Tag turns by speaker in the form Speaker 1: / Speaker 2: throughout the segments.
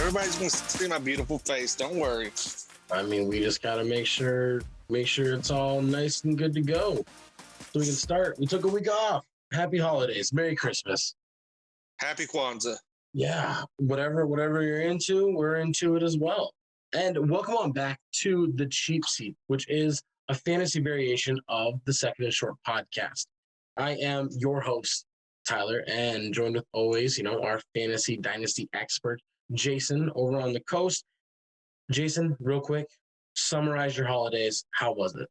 Speaker 1: Everybody's going to see my beautiful face. Don't worry.
Speaker 2: I mean, we just got to make sure it's all nice and good to go so we can start. We took a week off. Happy holidays. Merry Christmas.
Speaker 1: Happy Kwanzaa.
Speaker 2: Yeah, whatever you're into, we're into it as well. And welcome on back to the Cheap Seat, which is a fantasy variation of the Second and Short podcast. I am your host, Tyler, and joined with always, our fantasy dynasty expert, Jason, over on the coast. Jason, real quick, summarize your holidays. How was it?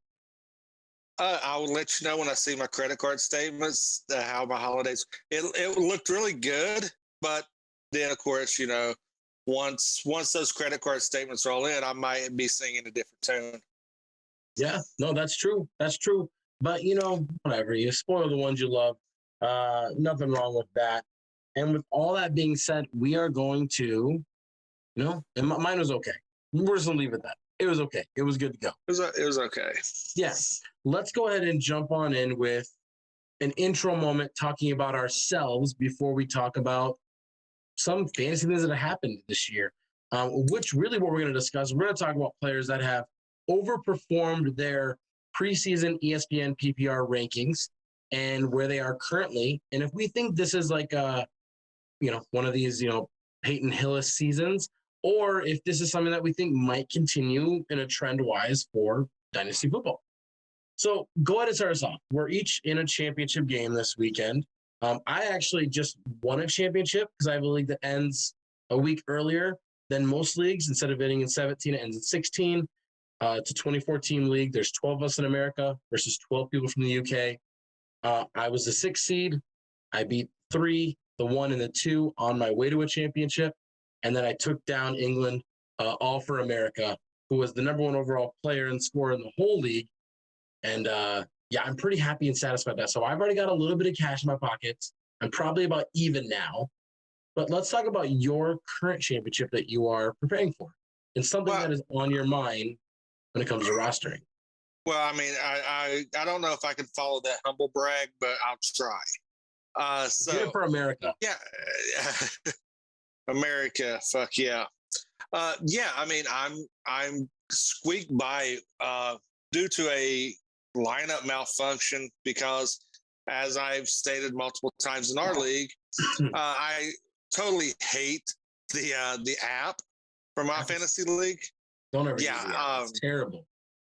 Speaker 1: I will let you know when I see my credit card statements how my holidays. It looked really good, but then of course, once those credit card statements roll in, I might be singing a different tune.
Speaker 2: Yeah, no, that's true. That's true. But whatever. You spoil the ones you love. Nothing wrong with that. And with all that being said, we are going to, and mine was okay. We're just gonna leave it at that. It was okay. It was good to go.
Speaker 1: It was okay.
Speaker 2: Yeah. Let's go ahead and jump on in with an intro moment talking about ourselves before we talk about some fantasy things that have happened this year, which really what we're going to discuss. We're going to talk about players that have overperformed their preseason ESPN PPR rankings and where they are currently. And if we think this is like one of these, Peyton Hillis seasons, or if this is something that we think might continue in a trend-wise for Dynasty football. So go ahead and start us off. We're each in a championship game this weekend. I actually just won a championship because I have a league that ends a week earlier than most leagues. Instead of ending in 17, it ends in 16. It's a 24-team league. There's 12 of us in America versus 12 people from the UK. I was the 6th seed. I beat 3, the 1, and the 2 on my way to a championship. And then I took down England, all for America, who was the number 1 overall player and scorer in the whole league. And I'm pretty happy and satisfied with that. So I've already got a little bit of cash in my pockets. I'm probably about even now. But let's talk about your current championship that you are preparing for and something that is on your mind when it comes to rostering.
Speaker 1: Well, I mean, I don't know if I can follow that humble brag, but I'll try. So
Speaker 2: get it for America.
Speaker 1: Yeah. America, fuck yeah. I mean, I'm squeaked by due to a lineup malfunction because, as I've stated multiple times in our league, I totally hate the app for my fantasy league.
Speaker 2: Don't ever use the app. It's terrible.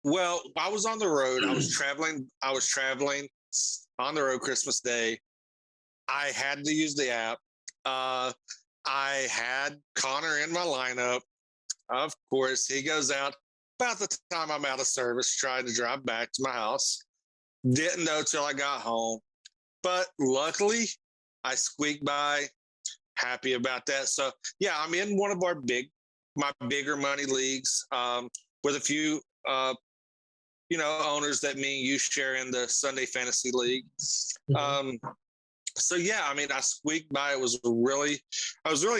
Speaker 1: Well, I was on the road. I was traveling on the road Christmas Day. I had to use the app. I had Connor in my lineup. Of course, he goes out about the time I'm out of service, trying to drive back to my house. Didn't know till I got home. But luckily, I squeaked by. Happy about that. So, yeah, I'm in one of my bigger money leagues with a few, owners that me and you share in the Sunday Fantasy League. So yeah, I mean, I squeaked by. I was really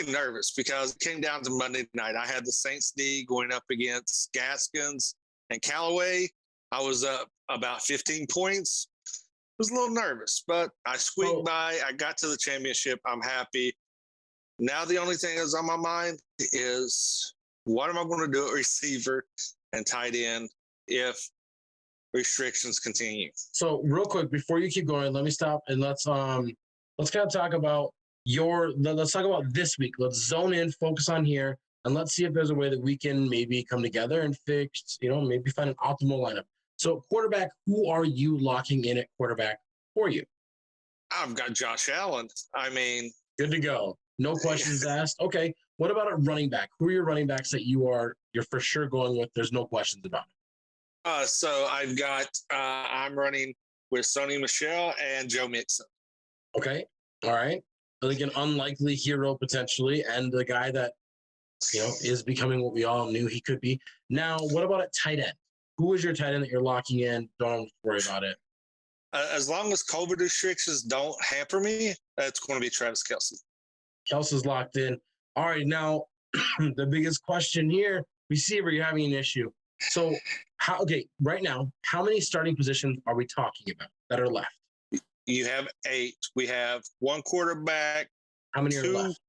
Speaker 1: nervous because it came down to Monday night. I had the Saints D going up against Gaskins and Callaway. I was up about 15 points. I was a little nervous, but I squeaked by. I got to the championship. I'm happy. Now the only thing that's on my mind is what am I going to do at receiver and tight end if restrictions continue?
Speaker 2: So real quick, before you keep going, let me stop and let's kind of talk about let's talk about this week. Let's zone in, focus on here, and let's see if there's a way that we can maybe come together and fix, maybe find an optimal lineup. So quarterback, who are you locking in at quarterback for you?
Speaker 1: I've got Josh Allen. I mean,
Speaker 2: good to go. No questions asked. Okay. What about a running back? Who are your running backs that you're for sure going with? There's no questions about it.
Speaker 1: So I've got I'm running with Sony Michel and Joe Mixon.
Speaker 2: Okay. All right. Like an unlikely hero potentially, and the guy that is becoming what we all knew he could be. Now, what about at tight end? Who is your tight end that you're locking in? Don't worry about it.
Speaker 1: As long as COVID restrictions don't hamper me, it's going to be Travis Kelce.
Speaker 2: Kelce's locked in. All right. Now, the biggest question here, receiver, you're having an issue. So, right now, how many starting positions are we talking about that are left?
Speaker 1: You have 8. We have 1 quarterback.
Speaker 2: How many are left?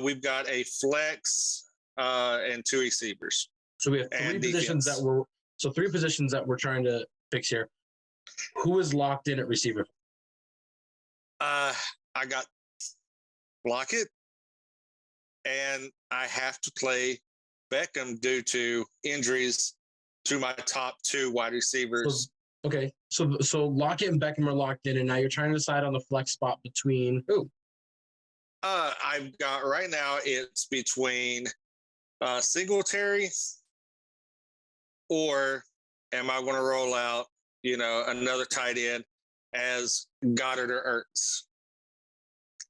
Speaker 1: We've got a flex and 2 receivers.
Speaker 2: So we have three positions that we're trying to fix here. Who is locked in at receiver?
Speaker 1: I got Lockett, and I have to play Beckham due to injuries to my top 2 wide receivers.
Speaker 2: So Lockett and Beckham are locked in, and now you're trying to decide on the flex spot between who?
Speaker 1: I've got right now it's between Singletary, or am I going to roll out, another tight end as Goddard or Ertz?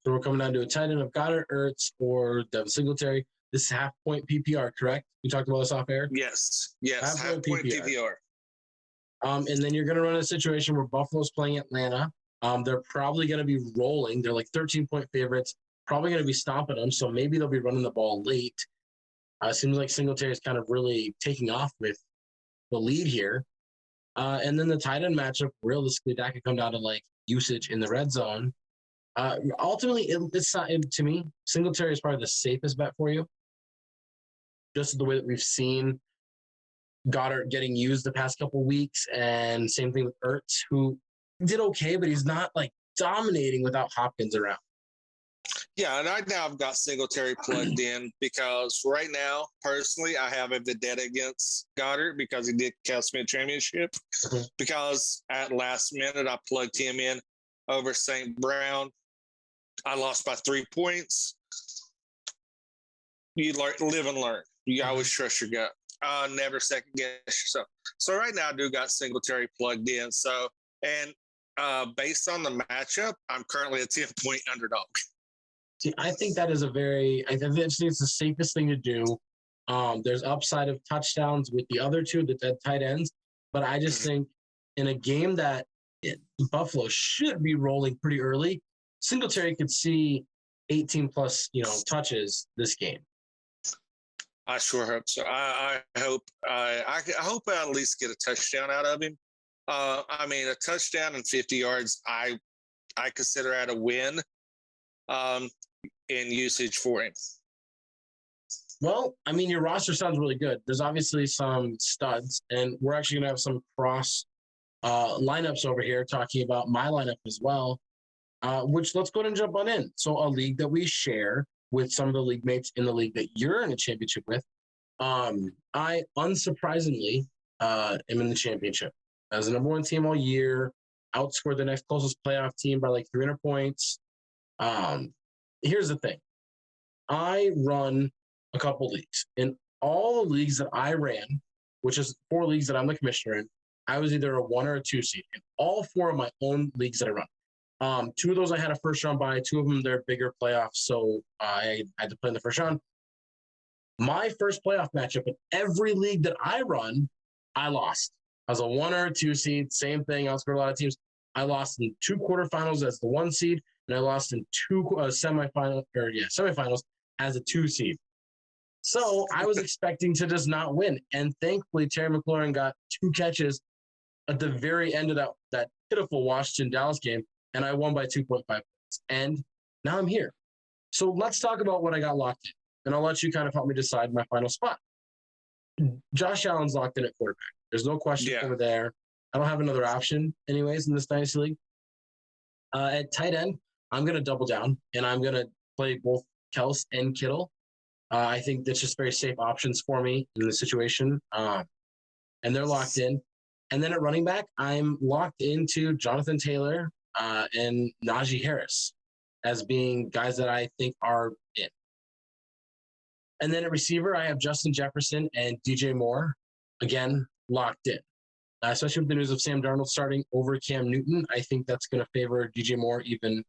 Speaker 2: So we're coming down to a tight end of Goddard, Ertz, or Devin Singletary. This is half-point PPR, correct? We talked about this off air?
Speaker 1: Yes, half-point PPR.
Speaker 2: And then you're going to run a situation where Buffalo's playing Atlanta. They're probably going to be rolling. They're like 13-point favorites, probably going to be stomping them, so maybe they'll be running the ball late. It seems like Singletary is kind of really taking off with the lead here. And then the tight end matchup, realistically, that could come down to like usage in the red zone. Ultimately, it's not, to me, Singletary is probably the safest bet for you. Just the way that we've seen Goddard getting used the past couple weeks, and same thing with Ertz, who did okay, but he's not like dominating without Hopkins around.
Speaker 1: Yeah, and right now I've got Singletary plugged in because right now, personally, I have a vendetta against Goddard because he did cost me a championship. Mm-hmm. Because at last minute, I plugged him in over St. Brown. I lost by 3 points. You live and learn. You always trust your gut. Never second guess yourself. So right now, I do got Singletary plugged in. So, and based on the matchup, I'm currently a 10-point underdog.
Speaker 2: See, I think that is I think it's the safest thing to do. There's upside of touchdowns with the other two, the dead tight ends. But I just think in a game that Buffalo should be rolling pretty early, Singletary could see 18 plus, touches this game.
Speaker 1: I sure hope so. I hope I hope I at least get a touchdown out of him. I mean, a touchdown and 50 yards, I consider that a win in usage for him.
Speaker 2: Well, I mean, your roster sounds really good. There's obviously some studs, and we're actually going to have some cross lineups over here talking about my lineup as well, which let's go ahead and jump on in. So a league that we share with some of the league mates in the league that you're in a championship with. I, unsurprisingly, am in the championship. As the number 1 team all year, outscored the next closest playoff team by like 300 points. Here's the thing. I run a couple leagues. In all the leagues that I ran, which is 4 leagues that I'm the commissioner in, I was either a 1 or a 2 seed in all 4 of my own leagues that I run. 2 of those I had a first round bye. 2 of them, they're bigger playoffs, so I had to play in the first round. My first playoff matchup in every league that I run, I lost. I was a 1 or a 2 seed, same thing. I outscored a lot of teams. I lost in 2 quarterfinals as the 1 seed, and I lost in 2 semifinals as a 2 seed. So I was expecting to just not win. And thankfully, Terry Mclorn got 2 catches at the very end of that pitiful Washington-Dallas game, and I won by 2.5 points. And now I'm here. So let's talk about what I got locked in, and I'll let you kind of help me decide my final spot. Josh Allen's locked in at quarterback. There's no question over there. I don't have another option anyways in this Dynasty League. At tight end, I'm going to double down, and I'm going to play both Kels and Kittle. I think that's just very safe options for me in this situation. And they're locked in. And then at running back, I'm locked into Jonathan Taylor and Najee Harris as being guys that I think are in. And then at receiver, I have Justin Jefferson and DJ Moore, again, locked in. Especially with the news of Sam Darnold starting over Cam Newton, I think that's going to favor DJ Moore even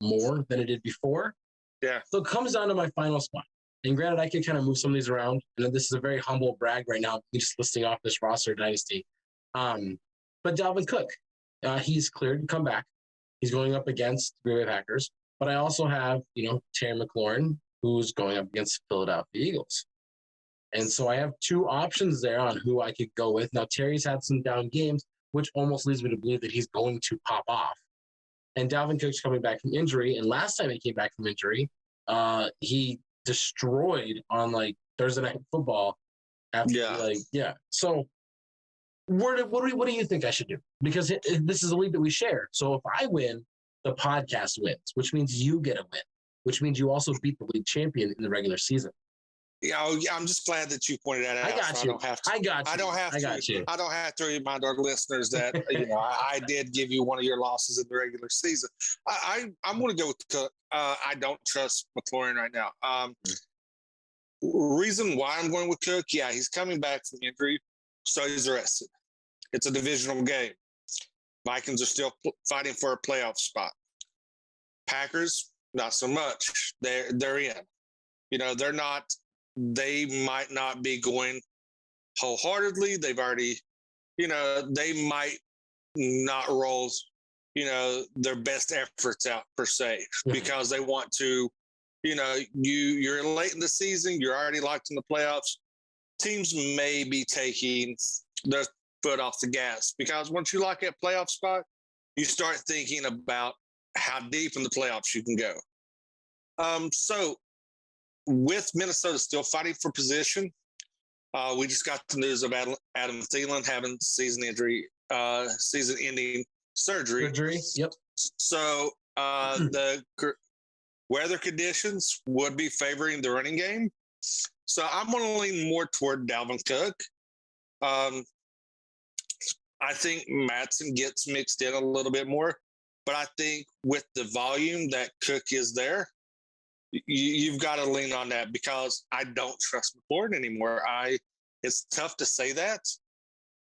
Speaker 2: more than it did before.
Speaker 1: Yeah.
Speaker 2: So it comes down to my final spot. And granted, I could kind of move some of these around. And this is a very humble brag right now, just listing off this roster dynasty. But Dalvin Cook, he's cleared to come back. He's going up against the Green Bay Packers. But I also have, Terry Mclaurin, who's going up against Philadelphia Eagles. And so I have 2 options there on who I could go with. Now, Terry's had some down games, which almost leads me to believe that he's going to pop off. And Dalvin Cook's coming back from injury. And last time he came back from injury, he destroyed on like Thursday Night Football. So what do you think I should do? Because this is a league that we share. So if I win, the podcast wins, which means you get a win, which means you also beat the league champion in the regular season.
Speaker 1: Yeah, I'm just glad that you pointed that out.
Speaker 2: I got you. I
Speaker 1: don't have to remind our listeners that I did give you one of your losses in the regular season. I'm going to go with Cook. I don't trust Mclorn right now. Reason why I'm going with Cook, he's coming back from injury, so he's rested. It's a divisional game. Vikings are still fighting for a playoff spot. Packers, not so much. They're in. They're not. They might not be going wholeheartedly. They've already, they might not roll, their best efforts out per se, because they want to, you're late in the season. You're already locked in the playoffs. Teams may be taking their foot off the gas, because once you lock that playoff spot, you start thinking about how deep in the playoffs you can go. So with Minnesota still fighting for position, we just got the news about Adam Thielen having season-ending surgery.
Speaker 2: Yep.
Speaker 1: So the weather conditions would be favoring the running game. So I'm going to lean more toward Dalvin Cook. I think Matson gets mixed in a little bit more, but I think with the volume that Cook is there, you've got to lean on that, because I don't trust Mclorn anymore. It's tough to say that,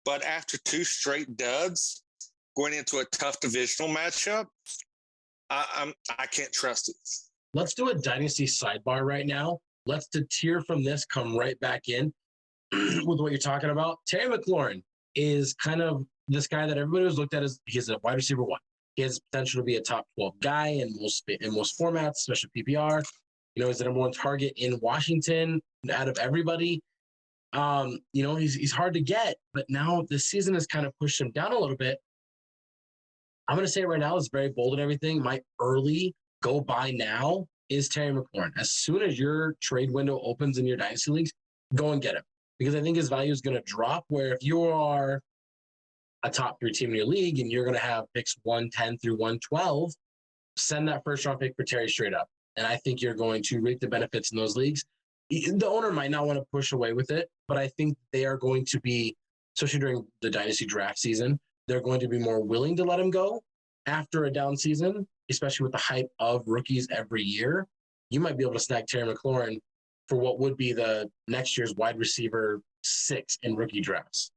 Speaker 1: but after 2 straight duds going into a tough divisional matchup, I can't trust it.
Speaker 2: Let's do a dynasty sidebar right now. Let's deter from this, come right back in with what you're talking about. Terry Mclorn is kind of this guy that everybody was looked at as he's a wide receiver 1. He has potential to be a top 12 guy in most formats, especially PPR. He's the number 1 target in Washington out of everybody. He's hard to get, but now this season has kind of pushed him down a little bit. I'm going to say it right now, it's very bold and everything. My early go buy now is Terry Mclorn. As soon as your trade window opens in your dynasty leagues, go and get him, because I think his value is going to drop, where if you are a top 3 team in your league and you're going to have picks 110 through 112, send that first round pick for Terry straight up. And I think you're going to reap the benefits in those leagues. The owner might not want to push away with it, but I think they are going to be, especially during the dynasty draft season, they're going to be more willing to let him go after a down season, especially with the hype of rookies every year. You might be able to snag Terry Mclorn for what would be the next year's wide receiver 6 in rookie drafts.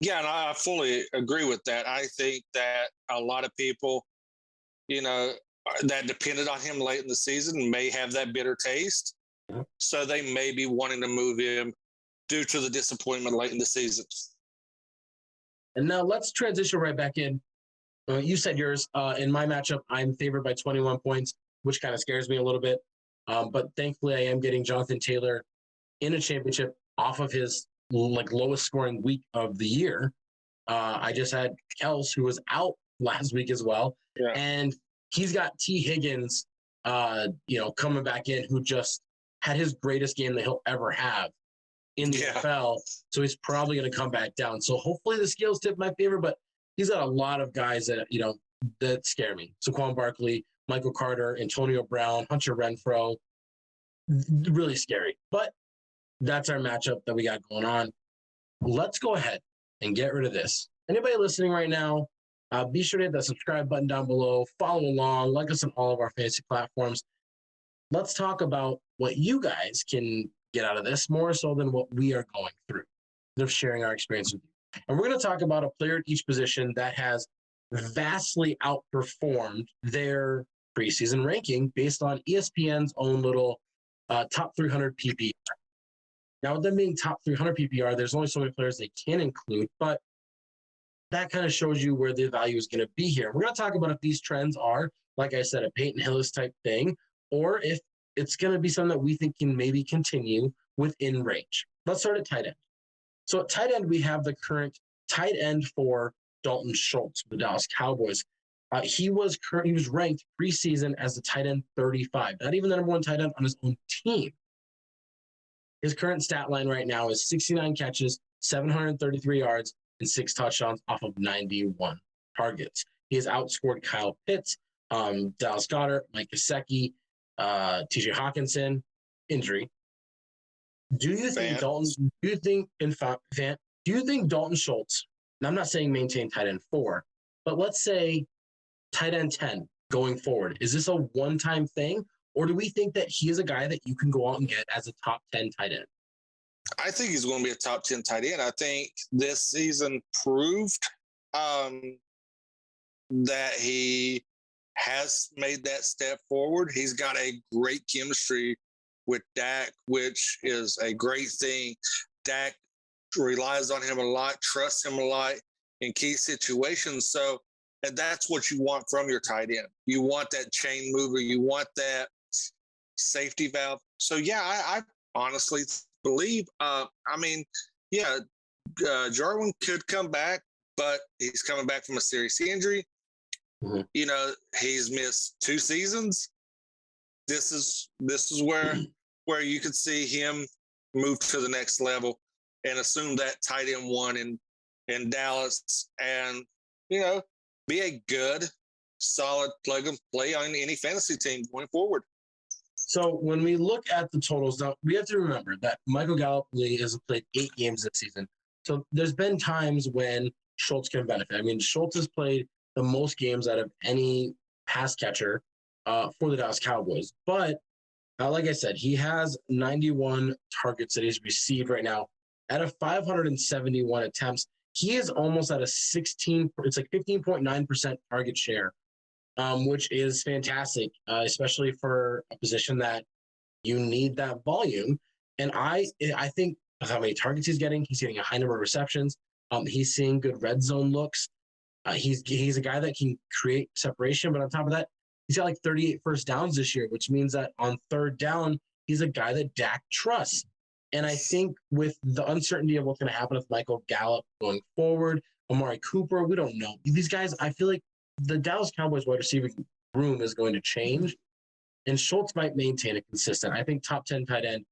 Speaker 1: Yeah, and I fully agree with that. I think that a lot of people, that depended on him late in the season may have that bitter taste. So they may be wanting to move him due to the disappointment late in the season.
Speaker 2: And now let's transition right back in. You said yours. In my matchup, I'm favored by 21 points, which kind of scares me a little bit. But thankfully, I am getting Jonathan Taylor in a championship off of his lowest scoring week of the year. I just had Kels, who was out last week as well.
Speaker 1: Yeah.
Speaker 2: And he's got T. Higgins, coming back in, who just had his greatest game that he'll ever have in the NFL. So he's probably going to come back down. So hopefully the scales tip my favor, but he's got a lot of guys that, that scare me. Saquon Barkley, Michael Carter, Antonio Brown, Hunter Renfro, really scary. But that's our matchup that we got going on. Let's go ahead and get rid of this. Anybody listening right now, be sure to hit that subscribe button down below, follow along, like us on all of our fantasy platforms. Let's talk about what you guys can get out of this more so than what we are going through. They're sharing our experience with you. And we're going to talk about a player at each position that has vastly outperformed their preseason ranking based on ESPN's own little top 300 PPR. Now, with them being top 300 PPR, there's only so many players they can include, but that kind of shows you where the value is going to be here. We're going to talk about if these trends are, like I said, a Peyton Hillis type thing, or if it's going to be something that we think can maybe continue within range. Let's start at tight end. So at tight end, we have the current tight end for Dalton Schultz, the Dallas Cowboys. He was ranked preseason as the tight end 35, not even the number one tight end on his own team. His current stat line right now is 69 catches, 733 yards, and 6 touchdowns off of 91 targets. He has outscored Kyle Pitts, Dallas Goedert, Mike Gesicki, TJ Hawkinson, injury. Do you think Dalton Schultz, and I'm not saying maintain tight end 4, but let's say tight end 10 going forward, is this a one-time thing? Or do we think that he is a guy that you can go out and get as a top 10 tight end?
Speaker 1: I think he's going to be a top 10 tight end. I think this season proved that he has made that step forward. He's got a great chemistry with Dak, which is a great thing. Dak relies on him a lot, trusts him a lot in key situations. So, and that's what you want from your tight end. You want that chain mover. You want that safety valve. So, yeah, I honestly believe, Jarwin could come back, but he's coming back from a serious injury. Mm-hmm. You know, he's missed 2 seasons. This is where you could see him move to the next level and assume that tight end 1 in Dallas and, you know, be a good, solid plug and play on any fantasy team going forward.
Speaker 2: So when we look at the totals, now we have to remember that Michael Gallup has played 8 games this season. So there's been times when Schultz can benefit. I mean, Schultz has played the most games out of any pass catcher for the Dallas Cowboys. But like I said, he has 91 targets that he's received right now. Out of 571 attempts, he is almost at a 15.9% target share, which is fantastic, especially for a position that you need that volume. And I think how many targets he's getting a high number of receptions. He's seeing good red zone looks. He's a guy that can create separation, but on top of that, he's got like 38 first downs this year, which means that on third down, he's a guy that Dak trusts. And I think with the uncertainty of what's going to happen with Michael Gallup going forward, Amari Cooper, we don't know. These guys, I feel like the Dallas Cowboys wide receiver room is going to change, and Schultz might maintain a consistent. I think top 10 tight end,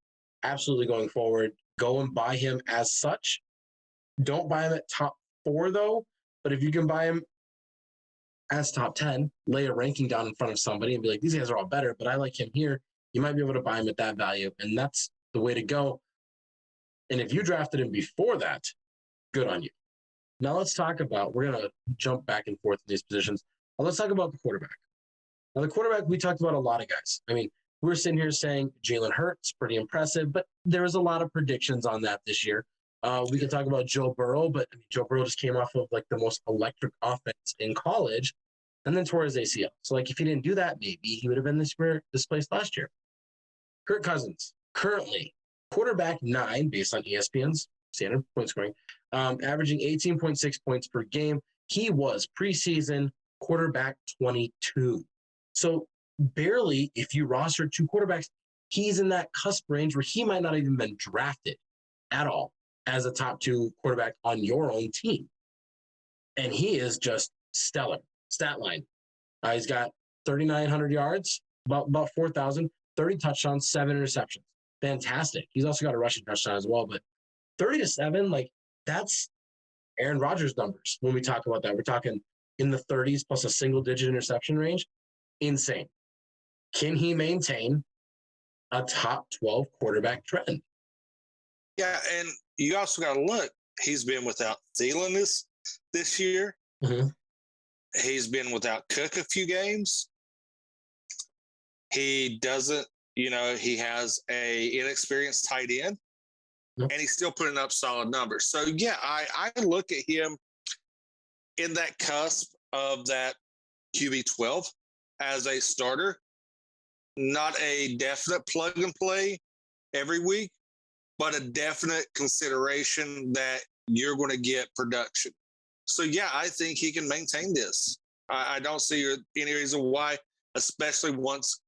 Speaker 2: absolutely going forward. Go and buy him as such. Don't buy him at top 4, though. But if you can buy him as top 10, lay a ranking down in front of somebody and be like, these guys are all better, but I like him here, you might be able to buy him at that value. And that's the way to go. And if you drafted him before that, good on you. Now let's talk about, we're going to jump back and forth in these positions. Now let's talk about the quarterback. Now the quarterback, we talked about a lot of guys. I mean, we're sitting here saying Jalen Hurts, pretty impressive, but there was a lot of predictions on that this year. We can talk about Joe Burrow, but I mean, Joe Burrow just came off of like the most electric offense in college and then tore his ACL. So like if he didn't do that, maybe he would have been displaced last year. Kirk Cousins, currently quarterback 9 based on ESPN's standard point scoring, averaging 18.6 points per game. He was preseason quarterback 22. So barely, if you roster 2 quarterbacks, he's in that cusp range where he might not even been drafted at all as a top 2 quarterback on your own team. And he is just stellar. Stat line. He's got 3,900 yards, about 4,000, 30 touchdowns, 7 interceptions. Fantastic. He's also got a rushing touchdown as well. But 30-7, like that's Aaron Rodgers numbers when we talk about that. We're talking in the 30s plus a single-digit interception range. Insane. Can he maintain a top 12 quarterback trend?
Speaker 1: Yeah, and you also got to look. He's been without Thielen this year. Mm-hmm. He's been without Cook a few games. He doesn't, he has a inexperienced tight end, and he's still putting up solid numbers. So, yeah, I look at him in that cusp of that QB12 as a starter, not a definite plug and play every week, but a definite consideration that you're going to get production. So, yeah, I think he can maintain this. I don't see any reason why, especially once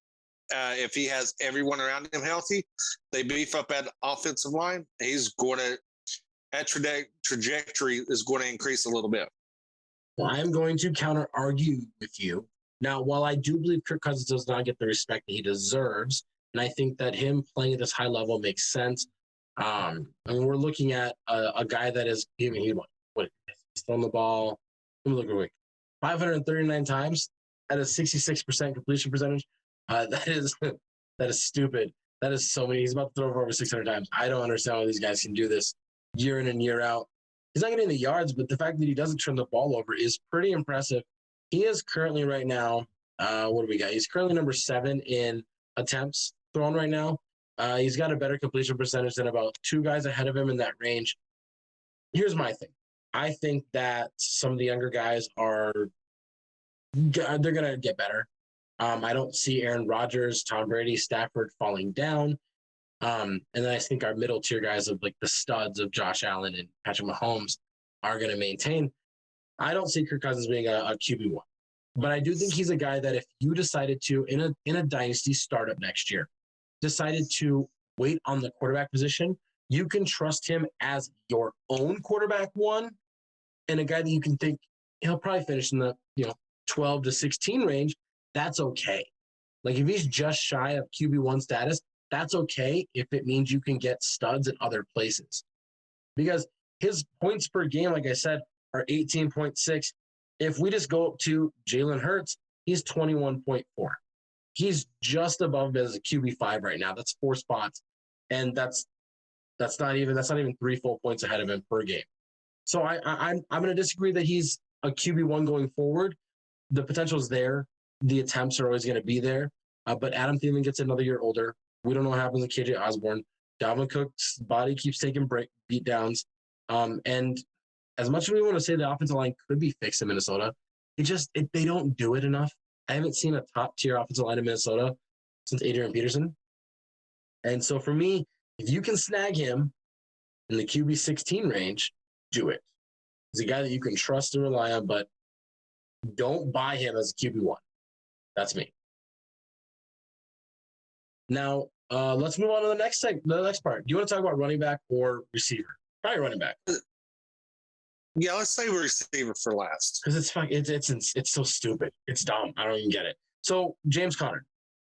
Speaker 1: if he has everyone around him healthy, they beef up that offensive line, that trajectory is going to increase a little bit.
Speaker 2: Well, I'm going to counter argue with you. Now, while I do believe Kirk Cousins does not get the respect that he deserves, and I think that him playing at this high level makes sense. And we're looking at a guy that is giving what he's thrown the ball. Let me look real quick. 539 times at a 66% completion percentage. That is stupid. That is so many. He's about to throw over 600 times. I don't understand how these guys can do this year in and year out. He's not getting the yards, but the fact that he doesn't turn the ball over is pretty impressive. He is currently right now, what do we got? He's currently number 7 in attempts thrown right now. He's got a better completion percentage than about 2 guys ahead of him in that range. Here's my thing. I think that some of the younger guys they're going to get better. I don't see Aaron Rodgers, Tom Brady, Stafford falling down. And then I think our middle tier guys of like the studs of Josh Allen and Patrick Mahomes are going to maintain. I don't see Kirk Cousins being a QB1, but I do think he's a guy that if you decided to, in a dynasty startup next year, decided to wait on the quarterback position, you can trust him as your own quarterback 1 and a guy that you can think he'll probably finish in the 12 to 16 range. That's okay. Like if he's just shy of QB1 status, that's okay if it means you can get studs in other places. Because his points per game, like I said, are 18.6. If we just go up to Jalen Hurts, he's 21.4. He's just above as a QB5 right now. That's 4 spots. And that's not even 3 full points ahead of him per game. So I'm going to disagree that he's a QB1 going forward. The potential is there. The attempts are always going to be there. But Adam Thielen gets another year older. We don't know what happens with KJ Osborne. Dalvin Cook's body keeps taking beat downs. And as much as we want to say the offensive line could be fixed in Minnesota, they don't do it enough. I haven't seen a top-tier offensive line in Minnesota since Adrian Peterson. And so for me, if you can snag him in the QB 16 range, do it. He's a guy that you can trust and rely on, but don't buy him as a QB1. That's me. Now, let's move on to the next part. Do you want to talk about running back or receiver? Probably running back.
Speaker 1: Yeah, let's say receiver for last.
Speaker 2: Because it's so stupid. It's dumb. I don't even get it. So James Conner,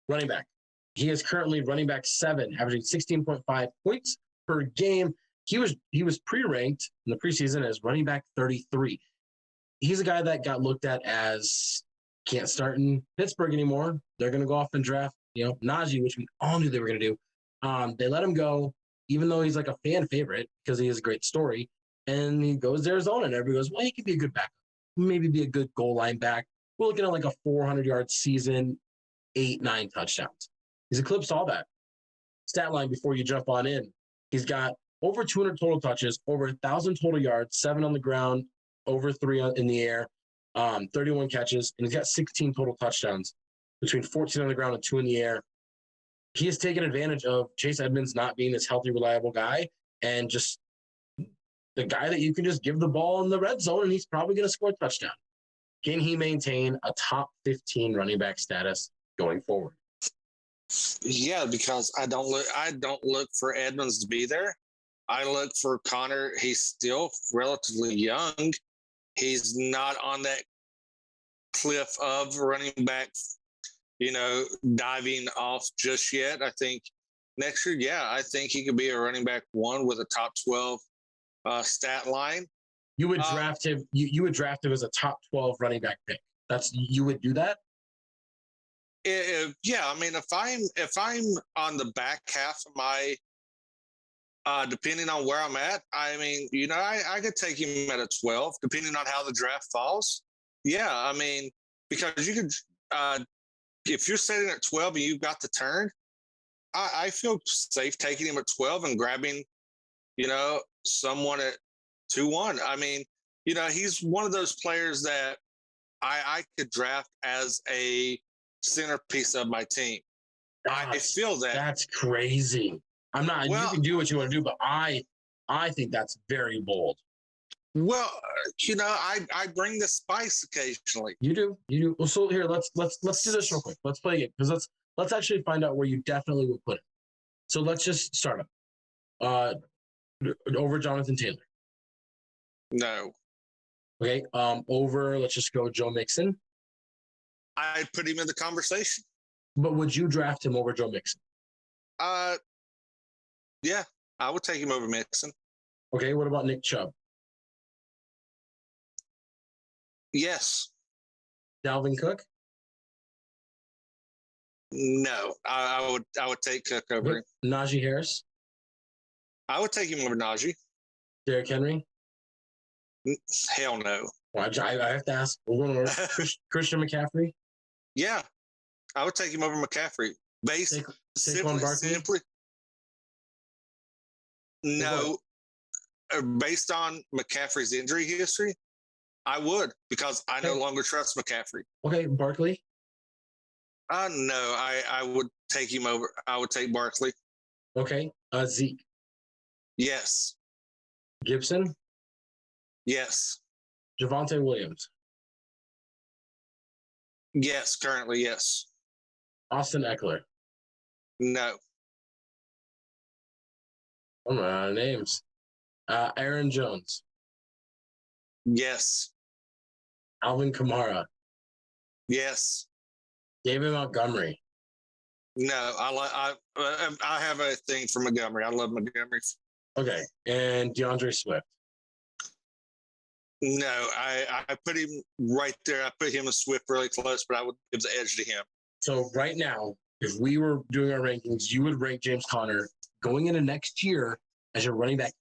Speaker 2: running back. He is currently running back 7, averaging 16.5 points per game. He was pre-ranked in the preseason as running back 33. He's a guy that got looked at as can't start in Pittsburgh anymore. They're going to go off and draft, Najee, which we all knew they were going to do. They let him go, even though he's like a fan favorite because he has a great story. And he goes to Arizona, and everybody goes, well, he could be a good backup. Maybe be a good goal line back. We're looking at like a 400-yard season, 8-9 touchdowns. He's eclipsed all that. Stat line before you jump on in. He's got over 200 total touches, over 1,000 total yards, 7 on the ground, over 3 in the air, 31 catches, and he's got 16 total touchdowns between 14 on the ground and 2 in the air. He has taken advantage of Chase Edmonds not being this healthy, reliable guy and just the guy that you can just give the ball in the red zone and he's probably going to score a touchdown. Can he maintain a top 15 running back status going forward?
Speaker 1: Yeah, because I don't look for Edmonds to be there. I look for Connor. He's still relatively young. He's not on that cliff of running back, diving off just yet. I think next year, I think he could be a running back 1 with a top 12 stat line.
Speaker 2: You would draft him. You would draft him as a top 12 running back pick. You would do that.
Speaker 1: I mean, if I'm on the back half of my, depending on where I'm at, I mean, I could take him at a 12, depending on how the draft falls. Yeah, I mean, because you could, if you're sitting at 12 and you've got the turn, I feel safe taking him at 12 and grabbing, someone at 2-1. I mean, he's one of those players that I could draft as a centerpiece of my team. I feel that.
Speaker 2: That's crazy. I'm not. Well, you can do what you want to do, but I think that's very bold.
Speaker 1: Well, I bring the spice occasionally.
Speaker 2: You do. Well, so here, let's do this real quick. Let's play it because let's actually find out where you definitely would put it. So let's just start up. Over Jonathan Taylor.
Speaker 1: No.
Speaker 2: Okay. Over, let's just go Joe Mixon.
Speaker 1: I'd put him in the conversation.
Speaker 2: But would you draft him over Joe Mixon?
Speaker 1: Yeah, I would take him over Mixon.
Speaker 2: Okay. What about Nick Chubb?
Speaker 1: Yes.
Speaker 2: Dalvin Cook?
Speaker 1: No, I would take Cook over him.
Speaker 2: Najee Harris?
Speaker 1: I would take him over Najee.
Speaker 2: Derrick Henry?
Speaker 1: Hell no.
Speaker 2: Well, I have to ask. We're going to Christian McCaffrey?
Speaker 1: Yeah, I would take him over McCaffrey. Simply. No, based on McCaffrey's injury history, I would, because I no longer trust McCaffrey.
Speaker 2: Okay, Barkley?
Speaker 1: No, I would take him over. I would take Barkley.
Speaker 2: Okay, Zeke?
Speaker 1: Yes.
Speaker 2: Gibson?
Speaker 1: Yes.
Speaker 2: Javonte Williams?
Speaker 1: Yes, currently, yes.
Speaker 2: Austin Eckler?
Speaker 1: No.
Speaker 2: I'm running out of names. Aaron Jones?
Speaker 1: Yes.
Speaker 2: Alvin Kamara?
Speaker 1: Yes.
Speaker 2: David Montgomery?
Speaker 1: No, I have a thing for Montgomery. I love Montgomery.
Speaker 2: Okay, and DeAndre Swift?
Speaker 1: No, I put him right there. I put him and Swift really close, but I would give the edge to him.
Speaker 2: So right now, if we were doing our rankings, you would rank James Conner going into next year as your running back.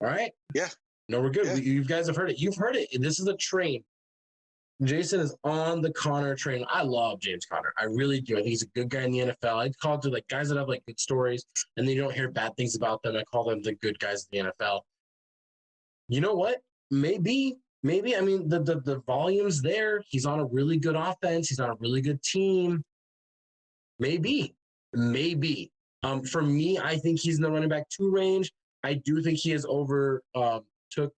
Speaker 2: All right?
Speaker 1: Yeah.
Speaker 2: No, we're good.
Speaker 1: Yeah.
Speaker 2: You guys have heard it. You've heard it. This is a train. Jason is on the Conner train. I love James Conner. I really do. I think he's a good guy in the NFL. I call it like guys that have like good stories and then you don't hear bad things about them. I call them the good guys in the NFL. You know what? Maybe. I mean, the volume's there. He's on a really good offense. He's on a really good team. Maybe. For me, I think he's in the running back 2 range. I do think he has took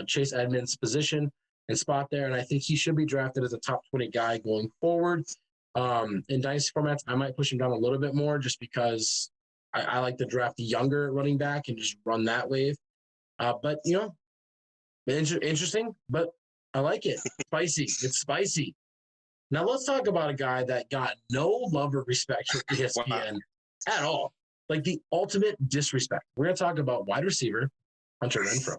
Speaker 2: Chase Edmonds' position and spot there, and I think he should be drafted as a top 20 guy going forward. In dynasty formats, I might push him down a little bit more just because I like to draft the younger running back and just run that wave. But, interesting, but I like it. Spicy. It's spicy. Now let's talk about a guy that got no love or respect from ESPN at all. Like the ultimate disrespect. We're going to talk about wide receiver Hunter Renfro.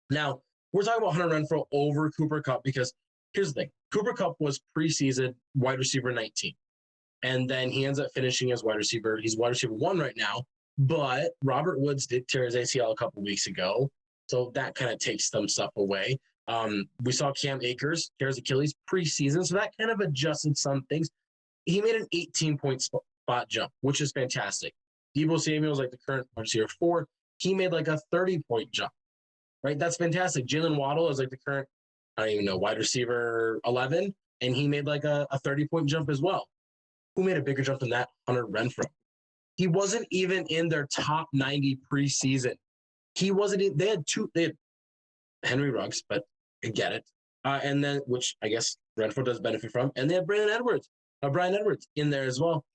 Speaker 2: Now, we're talking about Hunter Renfro over Cooper Kupp because here's the thing. Cooper Kupp was preseason wide receiver 19. And then he ends up finishing as wide receiver. He's wide receiver 1 right now. But Robert Woods did tear his ACL a couple weeks ago. So that kind of takes some stuff away. We saw Cam Akers tear his Achilles preseason. So that kind of adjusted some things. He made an 18-point spot jump, which is fantastic. Deebo Samuel is like the current wide receiver 4. He made like a 30-point jump, right? That's fantastic. Jalen Waddle is like the current, I don't even know, wide receiver 11, and he made like a 30-point jump as well. Who made a bigger jump than that? Hunter Renfro. He wasn't even in their top 90 preseason. He wasn't. They had Henry Ruggs, but I get it. And then, which I guess Renfro does benefit from. And they had Brian Edwards in there as well.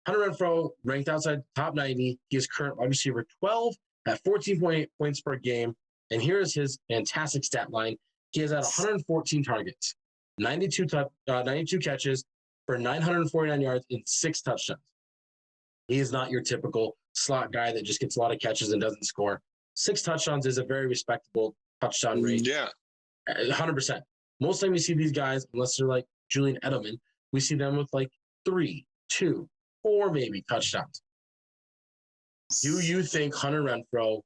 Speaker 2: Hunter Renfro ranked outside top 90. He is current wide receiver 12 at 14.8 points per game. And here is his fantastic stat line. He has had 114 targets, 92 catches for 949 yards and 6 touchdowns. He is not your typical slot guy that just gets a lot of catches and doesn't score. 6 touchdowns is a very respectable touchdown rate.
Speaker 1: Yeah.
Speaker 2: 100%. Most time you see these guys, unless they're like Julian Edelman, we see them with like 3, 2, 4 maybe touchdowns. Do you think Hunter Renfro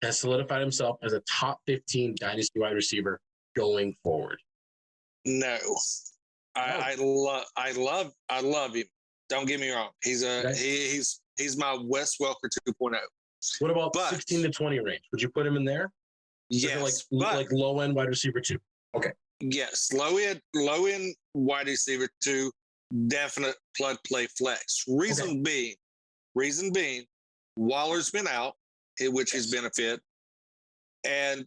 Speaker 2: has solidified himself as a top 15 dynasty wide receiver going forward?
Speaker 1: No. I love him. Don't get me wrong. He's my Wes Welker 2.0.
Speaker 2: What about 16 to 20 range? Would you put him in there?
Speaker 1: Yes,
Speaker 2: like low end wide receiver 2. Okay.
Speaker 1: Yes, low end wide receiver 2, definite plug play flex. Reason being, Waller's been out, which has been a fit, and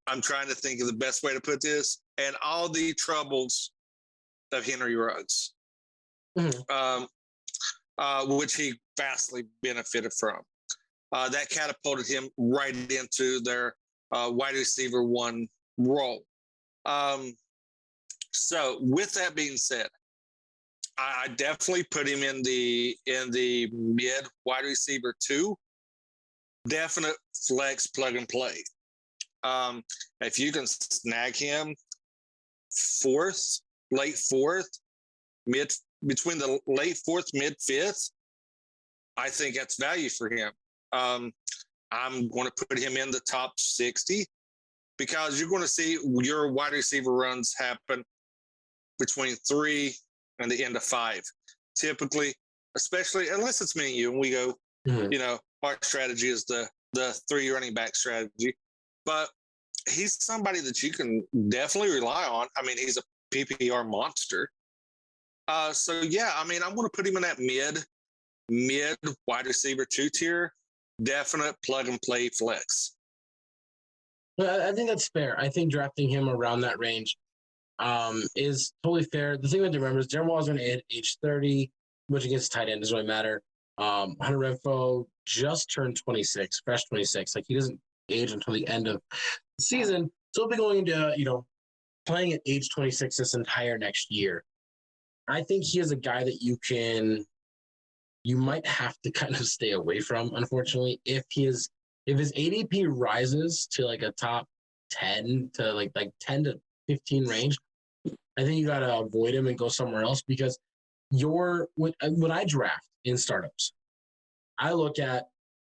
Speaker 1: I'm trying to think of the best way to put this, and all the troubles of Henry Ruggs, which he vastly benefited from. That catapulted him right into their wide receiver one role. So with that being said, I definitely put him in the mid wide receiver 2. Definite flex plug and play. If you can snag him late fourth, between the late fourth, mid fifth, I think that's value for him. I'm going to put him in the top 60 because you're going to see your wide receiver runs happen between 3 and the end of 5. Typically, especially unless it's me and you, and we go, our strategy is the 3 running back strategy. But he's somebody that you can definitely rely on. I mean, he's a PPR monster. So yeah, I mean, I'm going to put him in that mid wide receiver 2 tier. Definite plug and play flex.
Speaker 2: Well, I think that's fair. I think drafting him around that range is totally fair. The thing we have to remember is Darren Waller's going to hit age 30, which against tight end doesn't really matter. Hunter Renfro just turned 26, fresh 26. Like, he doesn't age until the end of the season. So he'll be going into, playing at age 26 this entire next year. I think he is a guy that you might have to kind of stay away from, unfortunately. If his ADP rises to like a top 10 to like 10 to 15 range, I think you got to avoid him and go somewhere else, because when I draft in startups, I look at,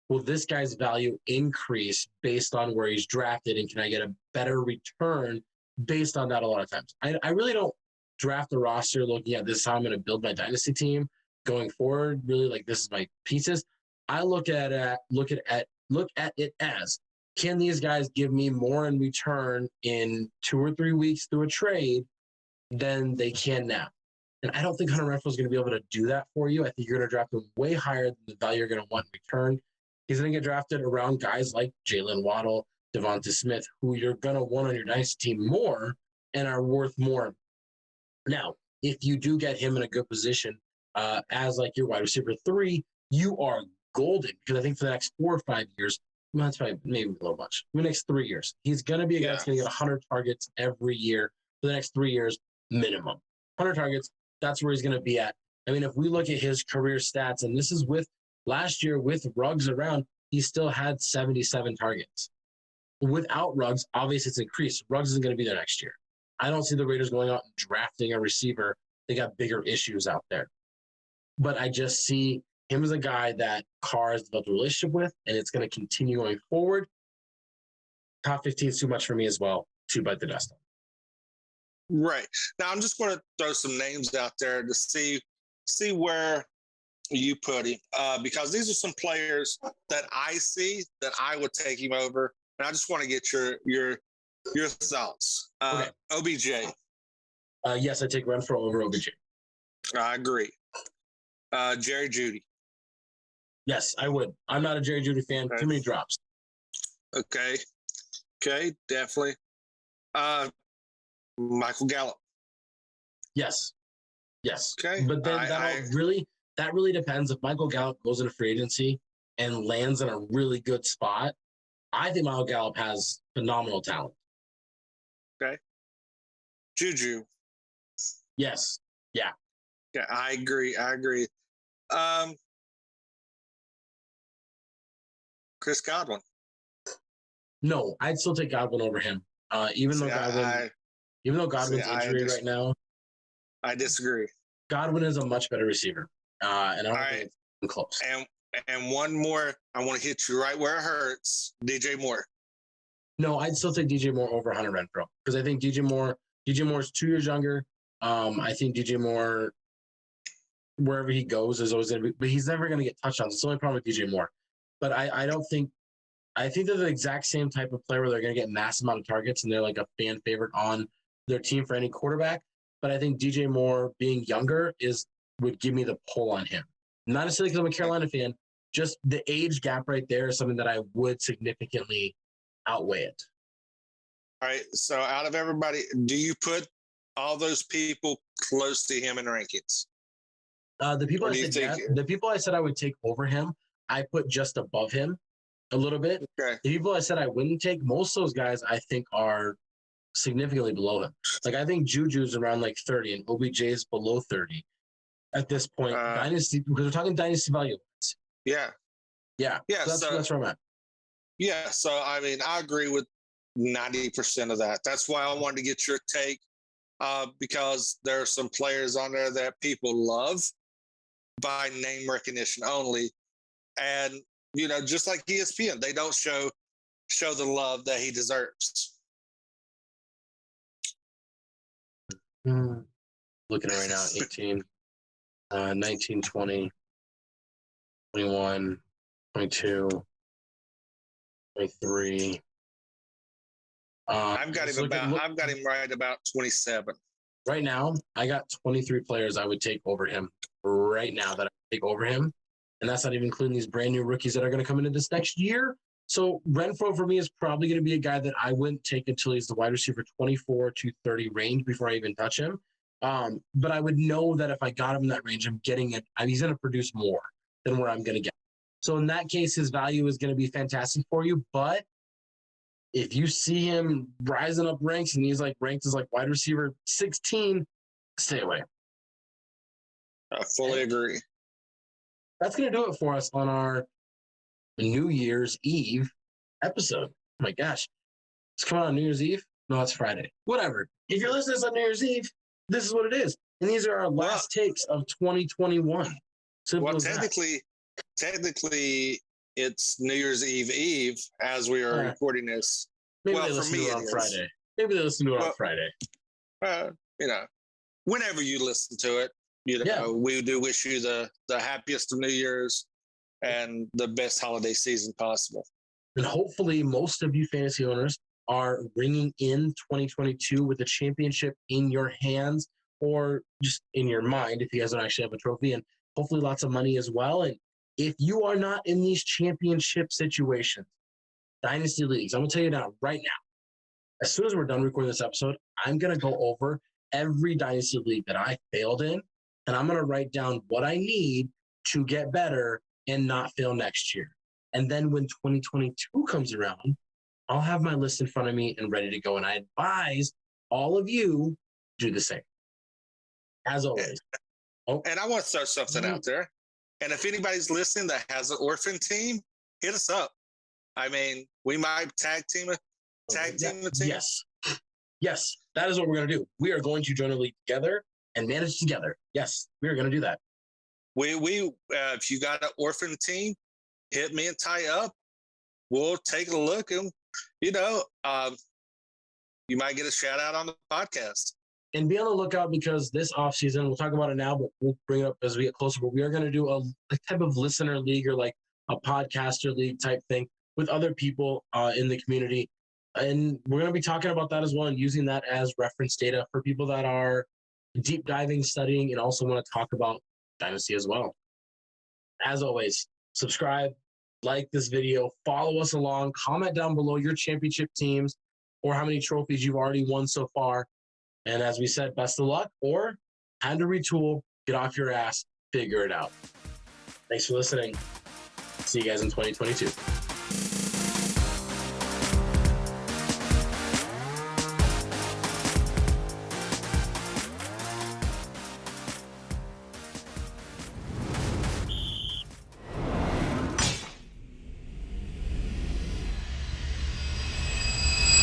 Speaker 2: will this guy's value increase based on where he's drafted, and can I get a better return based on that a lot of times? I really don't draft the roster looking at this is how I'm going to build my dynasty team going forward. Really, like, this is my pieces. I look at it as, can these guys give me more in return in 2 or 3 weeks through a trade than they can now? And I don't think Hunter Renfro is going to be able to do that for you. I think you're going to draft him way higher than the value you're going to want in return. He's going to get drafted around guys like Jalen Waddle, Devonta Smith, who you're going to want on your dynasty team more and are worth more. Now, if you do get him in a good position as like your wide receiver 3, you are golden, because I think for the next 4 or 5 years, well, that's probably maybe a little much. For the next 3 years, he's going to be a guy that's going to get 100 targets every year for the next 3 years minimum. 100 targets, that's where he's going to be at. I mean, if we look at his career stats, and this is with last year with Ruggs around, he still had 77 targets. Without Ruggs, obviously it's increased. Ruggs isn't going to be there next year. I don't see the Raiders going out and drafting a receiver. They got bigger issues out there. But I just see him as a guy that Carr has developed a relationship with, and it's going to continue going forward. Top 15 is too much for me as well to bite the dust on.
Speaker 1: Right. Now, I'm just going to throw some names out there to see where you put him, because these are some players that I see that I would take him over, and I just want to get your thoughts.
Speaker 2: Okay.
Speaker 1: OBJ.
Speaker 2: Yes, I take Renfro over OBJ.
Speaker 1: I agree. Jerry Jeudy.
Speaker 2: Yes, I would. I'm not a Jerry Jeudy fan.
Speaker 1: Okay.
Speaker 2: Too many drops.
Speaker 1: Okay, definitely. Michael Gallup.
Speaker 2: Yes.
Speaker 1: Okay.
Speaker 2: But then that really depends. If Michael Gallup goes into free agency and lands in a really good spot, I think Michael Gallup has phenomenal talent.
Speaker 1: Okay. Juju.
Speaker 2: Yes. Yeah.
Speaker 1: Yeah, I agree. Chris Godwin.
Speaker 2: No, I'd still take Godwin over him. Even though Godwin's injury right now.
Speaker 1: I disagree.
Speaker 2: Godwin is a much better receiver. And I don't think it's close.
Speaker 1: And one more, I want to hit you right where it hurts. DJ Moore.
Speaker 2: No, I'd still take DJ Moore over Hunter Renfro, because I think DJ Moore's 2 years younger. I think DJ Moore, wherever he goes, is always going to be, but he's never going to get touchdowns. It's the only problem with DJ Moore. But I think they're the exact same type of player where they're going to get mass amount of targets and they're like a fan favorite on their team for any quarterback. But I think DJ Moore being younger would give me the pull on him. Not necessarily because I'm a Carolina fan, just the age gap right there is something that I would significantly outweigh it.
Speaker 1: All right. So out of everybody, do you put all those people close to him in rankings?
Speaker 2: The people I said I would take over him, I put just above him. a little bit.
Speaker 1: Okay.
Speaker 2: The people I said I wouldn't take, most of those guys I think are significantly below him. Like I think Juju's around like 30 and OBJ is below 30 at this point. Dynasty, because we're talking dynasty value.
Speaker 1: Yeah.
Speaker 2: Yeah.
Speaker 1: Yeah.
Speaker 2: So that's where I'm at.
Speaker 1: Yeah. So, I mean, I agree with 90% of that. That's why I wanted to get your take because there are some players on there that people love by name recognition only. And, you know, just like ESPN, they don't show the love that he deserves.
Speaker 2: Looking right now, 18, 19, 20, 21, 22, 23.
Speaker 1: I've got him right about 27.
Speaker 2: Right now, I got 23 players I would take over him right now that I would take over him. And that's not even including these brand new rookies that are going to come into this next year. So Renfro for me is probably going to be a guy that I wouldn't take until he's the wide receiver 24 to 30 range before I even touch him. But I would know that if I got him in that range, I'm getting it. He's going to produce more than where I'm going to get. So in that case, his value is going to be fantastic for you. But if you see him rising up ranks and he's like ranked as like wide receiver 16, stay away.
Speaker 1: I fully agree.
Speaker 2: That's going to do it for us on our New Year's Eve episode. Oh my gosh. It's coming out on New Year's Eve? No, it's Friday. Whatever. If you're listening to this on New Year's Eve, this is what it is. And these are our last takes of 2021. Simple
Speaker 1: technically, it's New Year's Eve as we are recording this.
Speaker 2: Maybe they listen to it on Friday. Maybe they listen to it on Friday.
Speaker 1: You know, whenever you listen to it, you know, we do wish you the happiest of New Year's and the best holiday season possible.
Speaker 2: And hopefully most of you fantasy owners are ringing in 2022 with a championship in your hands or just in your mind if you guys don't actually have a trophy, and hopefully lots of money as well. And if you are not in these championship situations, dynasty leagues, I'm going to tell you now, right now, as soon as we're done recording this episode, I'm going to go over every dynasty league that I failed in, and I'm going to write down what I need to get better and not fail next year. And then when 2022 comes around, I'll have my list in front of me and ready to go. And I advise all of you do the same. As always.
Speaker 1: And I want to throw something out there. And if anybody's listening that has an orphan team, hit us up. I mean, we might tag team the team.
Speaker 2: Yes, that is what we're going to do. We are going to join a league together and manage together. Yes, we are going to do that.
Speaker 1: We if you got an orphan team, hit me and Ty up. We'll take a look, and you know, you might get a shout out on the podcast.
Speaker 2: And be on the lookout because this offseason, we'll talk about it now, but we'll bring it up as we get closer. But we are going to do a type of listener league or like a podcaster league type thing with other people in the community. And we're going to be talking about that as well and using that as reference data for people that are deep diving, studying, and also want to talk about Dynasty as well. As always, subscribe, like this video, follow us along, comment down below your championship teams or how many trophies you've already won so far. And as we said, best of luck or time to retool, get off your ass, figure it out. Thanks for listening. See you guys in 2022.